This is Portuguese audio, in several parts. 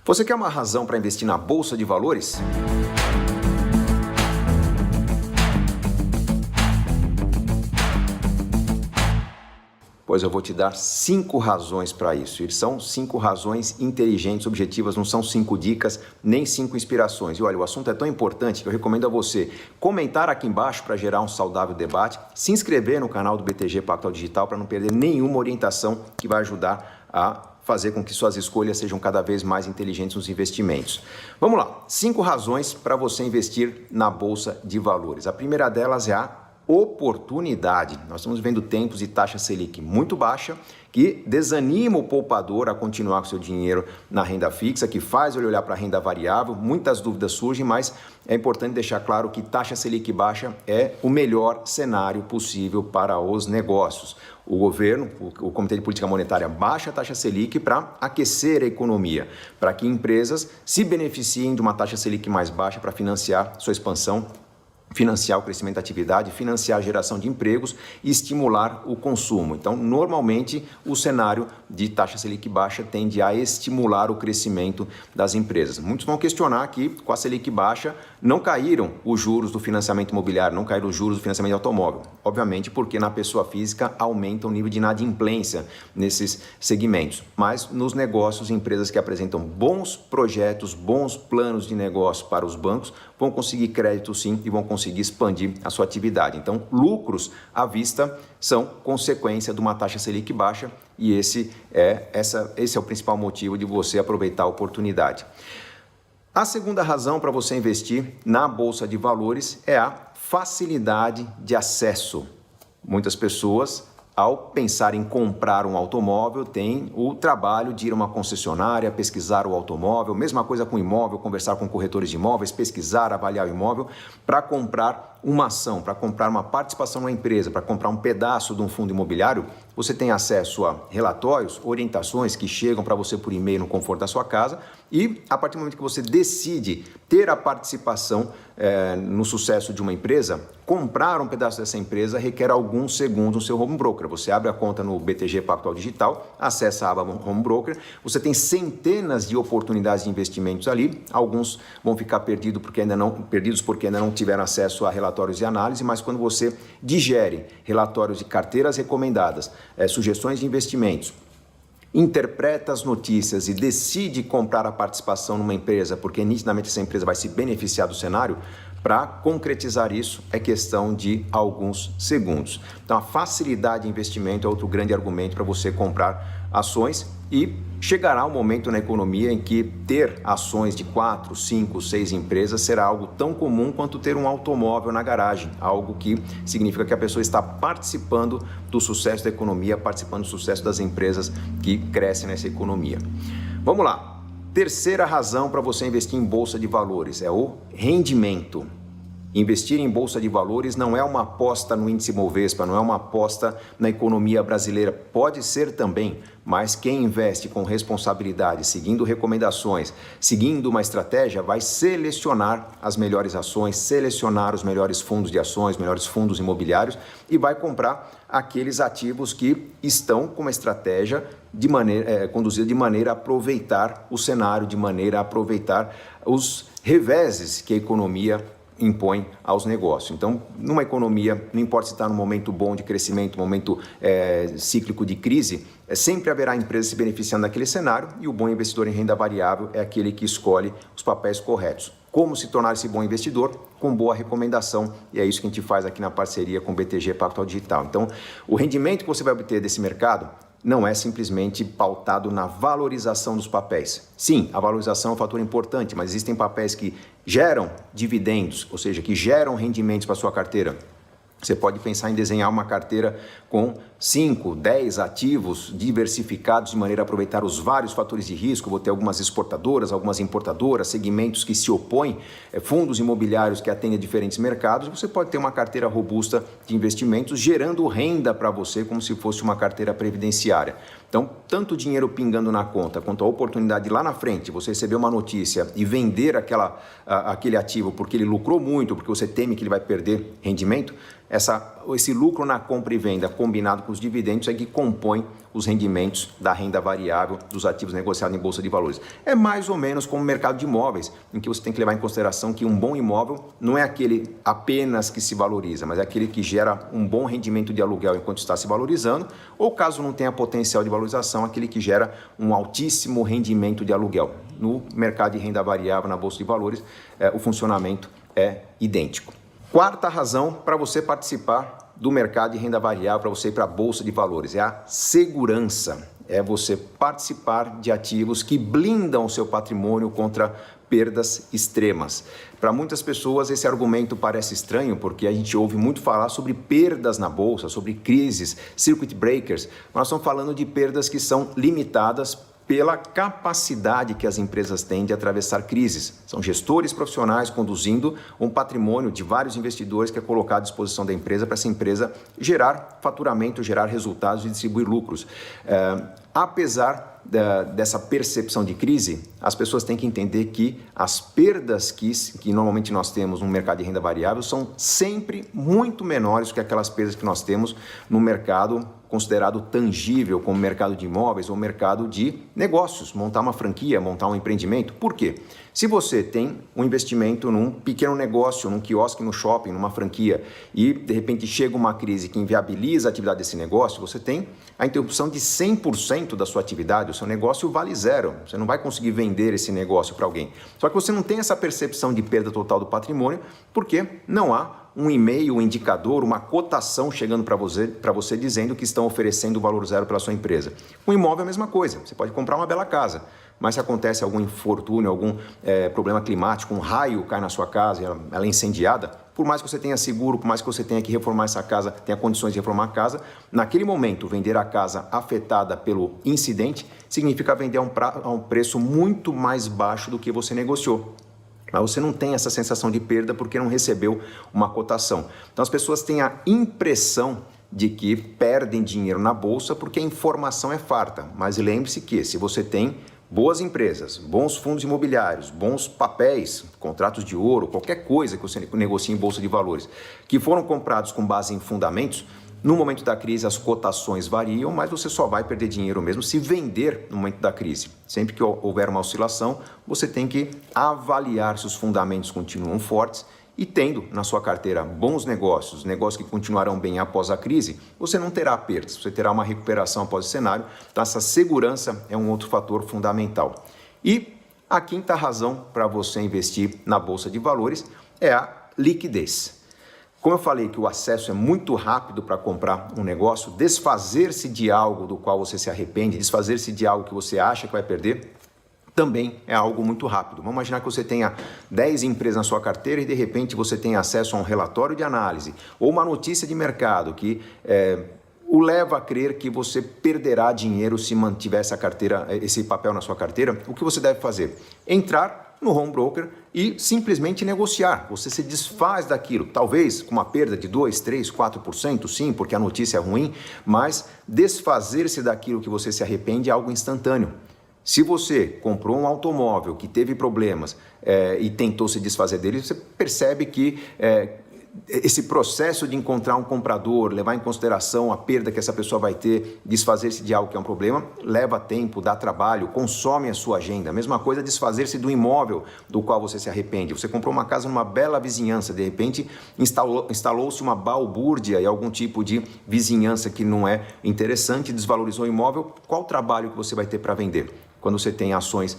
Você quer uma razão para investir na Bolsa de Valores? Pois eu vou te dar 5 razões para isso. E são 5 razões inteligentes, objetivas, não são 5 dicas, nem 5 inspirações. E olha, o assunto é tão importante que eu recomendo a você comentar aqui embaixo para gerar um saudável debate, se inscrever no canal do BTG Pactual Digital para não perder nenhuma orientação que vai ajudar a fazer com que suas escolhas sejam cada vez mais inteligentes nos investimentos. Vamos lá, 5 razões para você investir na Bolsa de Valores. A primeira delas é a oportunidade. Nós estamos vendo tempos de taxa Selic muito baixa, que desanima o poupador a continuar com seu dinheiro na renda fixa, que faz ele olhar para a renda variável. Muitas dúvidas surgem, mas é importante deixar claro que taxa Selic baixa é o melhor cenário possível para os negócios. O governo, o Comitê de Política Monetária, baixa a taxa Selic para aquecer a economia, para que empresas se beneficiem de uma taxa Selic mais baixa para financiar sua expansão, financiar o crescimento da atividade, financiar a geração de empregos e estimular o consumo. Então, normalmente, o cenário de taxa Selic baixa tende a estimular o crescimento das empresas. Muitos vão questionar que, com a Selic baixa, não caíram os juros do financiamento imobiliário, não caíram os juros do financiamento de automóvel. Obviamente, porque na pessoa física aumenta o nível de inadimplência nesses segmentos. Mas nos negócios, empresas que apresentam bons projetos, bons planos de negócio para os bancos, vão conseguir crédito sim e vão conseguir expandir a sua atividade. Então, lucros à vista são consequência de uma taxa Selic baixa e esse é o principal motivo de você aproveitar a oportunidade. A segunda razão para você investir na Bolsa de Valores é a facilidade de acesso. Muitas pessoas, ao pensar em comprar um automóvel, tem o trabalho de ir a uma concessionária, pesquisar o automóvel, mesma coisa com imóvel, conversar com corretores de imóveis, pesquisar, avaliar o imóvel, para comprar uma ação, para comprar uma participação numa empresa, para comprar um pedaço de um fundo imobiliário. Você tem acesso a relatórios, orientações que chegam para você por e-mail no conforto da sua casa e, a partir do momento que você decide ter a participação no sucesso de uma empresa, comprar um pedaço dessa empresa requer alguns segundos no seu home broker. Você abre a conta no BTG Pactual Digital, acessa a aba Home Broker, você tem centenas de oportunidades de investimentos ali, alguns vão ficar perdidos porque ainda não tiveram acesso a relatórios de análise, mas quando você digere relatórios de carteiras recomendadas, sugestões de investimentos, interpreta as notícias e decide comprar a participação numa empresa, porque nitidamente essa empresa vai se beneficiar do cenário, para concretizar isso é questão de alguns segundos. Então a facilidade de investimento é outro grande argumento para você comprar ações e chegará um momento na economia em que ter ações de 4, 5, 6 empresas será algo tão comum quanto ter um automóvel na garagem, algo que significa que a pessoa está participando do sucesso da economia, participando do sucesso das empresas que crescem nessa economia. Vamos lá. Terceira razão para você investir em Bolsa de Valores é o rendimento. Investir em Bolsa de Valores não é uma aposta no índice Bovespa, não é uma aposta na economia brasileira. Pode ser também, mas quem investe com responsabilidade, seguindo recomendações, seguindo uma estratégia, vai selecionar as melhores ações, selecionar os melhores fundos de ações, melhores fundos imobiliários e vai comprar aqueles ativos que estão com uma estratégia conduzida de maneira a aproveitar o cenário, de maneira a aproveitar os reveses que a economia impõe aos negócios. Então, numa economia, não importa se está num momento bom de crescimento, momento cíclico de crise, sempre haverá empresas se beneficiando daquele cenário e o bom investidor em renda variável é aquele que escolhe os papéis corretos. Como se tornar esse bom investidor? Com boa recomendação, e é isso que a gente faz aqui na parceria com o BTG Pactual Digital. Então, o rendimento que você vai obter desse mercado não é simplesmente pautado na valorização dos papéis. Sim, a valorização é um fator importante, mas existem papéis que geram dividendos, ou seja, que geram rendimentos para a sua carteira. Você pode pensar em desenhar uma carteira com 5, 10 ativos diversificados de maneira a aproveitar os vários fatores de risco. Vou ter algumas exportadoras, algumas importadoras, segmentos que se opõem, fundos imobiliários que atendem a diferentes mercados. Você pode ter uma carteira robusta de investimentos gerando renda para você como se fosse uma carteira previdenciária. Então, tanto o dinheiro pingando na conta quanto a oportunidade lá na frente, você receber uma notícia e vender aquele ativo porque ele lucrou muito, porque você teme que ele vai perder rendimento, esse lucro na compra e venda combinado com os dividendos é que compõem os rendimentos da renda variável dos ativos negociados em bolsa de valores. É mais ou menos como o mercado de imóveis, em que você tem que levar em consideração que um bom imóvel não é aquele apenas que se valoriza, mas é aquele que gera um bom rendimento de aluguel enquanto está se valorizando, ou caso não tenha potencial de valorização, aquele que gera um altíssimo rendimento de aluguel. No mercado de renda variável, na bolsa de valores, o funcionamento é idêntico. Quarta razão para você participar do mercado de renda variável, para você ir para a bolsa de valores, é a segurança. É você participar de ativos que blindam o seu patrimônio contra perdas extremas. Para muitas pessoas esse argumento parece estranho, porque a gente ouve muito falar sobre perdas na bolsa, sobre crises, circuit breakers. Nós estamos falando de perdas que são limitadas pela capacidade que as empresas têm de atravessar crises. São gestores profissionais conduzindo um patrimônio de vários investidores que é colocado à disposição da empresa para essa empresa gerar faturamento, gerar resultados e distribuir lucros. Apesar dessa percepção de crise, as pessoas têm que entender que as perdas que normalmente nós temos no mercado de renda variável são sempre muito menores do que aquelas perdas que nós temos no mercado considerado tangível, como mercado de imóveis ou mercado de negócios, montar uma franquia, montar um empreendimento. Por quê? Se você tem um investimento num pequeno negócio, num quiosque no shopping, numa franquia, e de repente chega uma crise que inviabiliza a atividade desse negócio, você tem a interrupção de 100% da sua atividade, o seu negócio vale zero, você não vai conseguir vender esse negócio para alguém. Só que você não tem essa percepção de perda total do patrimônio, porque não há um e-mail, um indicador, uma cotação chegando para você dizendo que estão oferecendo o valor zero pela sua empresa. Um imóvel é a mesma coisa, você pode comprar uma bela casa, mas se acontece algum infortúnio, algum problema climático, um raio cai na sua casa e ela é incendiada, por mais que você tenha seguro, por mais que você tenha que reformar essa casa, tenha condições de reformar a casa, naquele momento vender a casa afetada pelo incidente significa vender a um preço muito mais baixo do que você negociou. Mas você não tem essa sensação de perda porque não recebeu uma cotação. Então as pessoas têm a impressão de que perdem dinheiro na bolsa porque a informação é farta. Mas lembre-se que se você tem boas empresas, bons fundos imobiliários, bons papéis, contratos de ouro, qualquer coisa que você negocie em bolsa de valores, que foram comprados com base em fundamentos, no momento da crise as cotações variam, mas você só vai perder dinheiro mesmo se vender no momento da crise. Sempre que houver uma oscilação, você tem que avaliar se os fundamentos continuam fortes e tendo na sua carteira bons negócios, negócios que continuarão bem após a crise, você não terá perdas, você terá uma recuperação após o cenário. Então essa segurança é um outro fator fundamental. E a quinta razão para você investir na bolsa de valores é a liquidez. Como eu falei que o acesso é muito rápido para comprar um negócio, desfazer-se de algo do qual você se arrepende, desfazer-se de algo que você acha que vai perder, também é algo muito rápido. Vamos imaginar que você tenha 10 empresas na sua carteira e de repente você tem acesso a um relatório de análise ou uma notícia de mercado que o leva a crer que você perderá dinheiro se mantiver essa carteira, esse papel na sua carteira. O que você deve fazer? Entrar no home broker e simplesmente negociar. Você se desfaz daquilo, talvez com uma perda de 2, 3, 4%, sim, porque a notícia é ruim, mas desfazer-se daquilo que você se arrepende é algo instantâneo. Se você comprou um automóvel que teve problemas e tentou se desfazer dele, você percebe que esse processo de encontrar um comprador, levar em consideração a perda que essa pessoa vai ter, desfazer-se de algo que é um problema, leva tempo, dá trabalho, consome a sua agenda. A mesma coisa desfazer-se do imóvel do qual você se arrepende. Você comprou uma casa numa bela vizinhança, de repente instalou-se uma balbúrdia e algum tipo de vizinhança que não é interessante, desvalorizou o imóvel. Qual o trabalho que você vai ter para vender? Quando você tem ações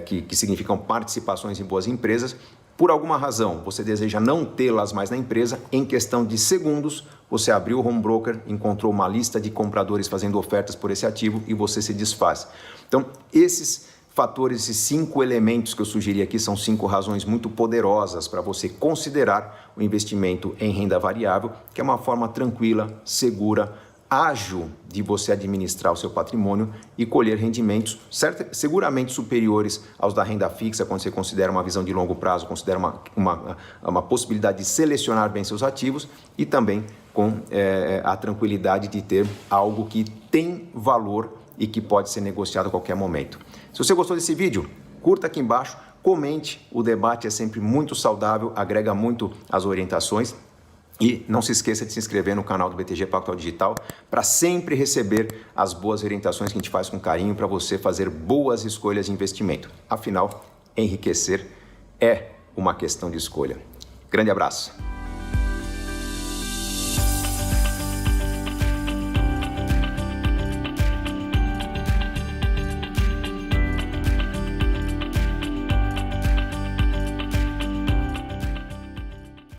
que significam participações em boas empresas, por alguma razão você deseja não tê-las mais na empresa, em questão de segundos você abriu o home broker, encontrou uma lista de compradores fazendo ofertas por esse ativo e você se desfaz. Então esses fatores, esses 5 elementos que eu sugeri aqui são 5 razões muito poderosas para você considerar o investimento em renda variável, que é uma forma tranquila, segura, ágil de você administrar o seu patrimônio e colher rendimentos seguramente superiores aos da renda fixa, quando você considera uma visão de longo prazo, considera uma possibilidade de selecionar bem seus ativos e também com a tranquilidade de ter algo que tem valor e que pode ser negociado a qualquer momento. Se você gostou desse vídeo, curta aqui embaixo, comente, o debate é sempre muito saudável, agrega muito às orientações. E não se esqueça de se inscrever no canal do BTG Pactual Digital para sempre receber as boas orientações que a gente faz com carinho para você fazer boas escolhas de investimento. Afinal, enriquecer é uma questão de escolha. Grande abraço!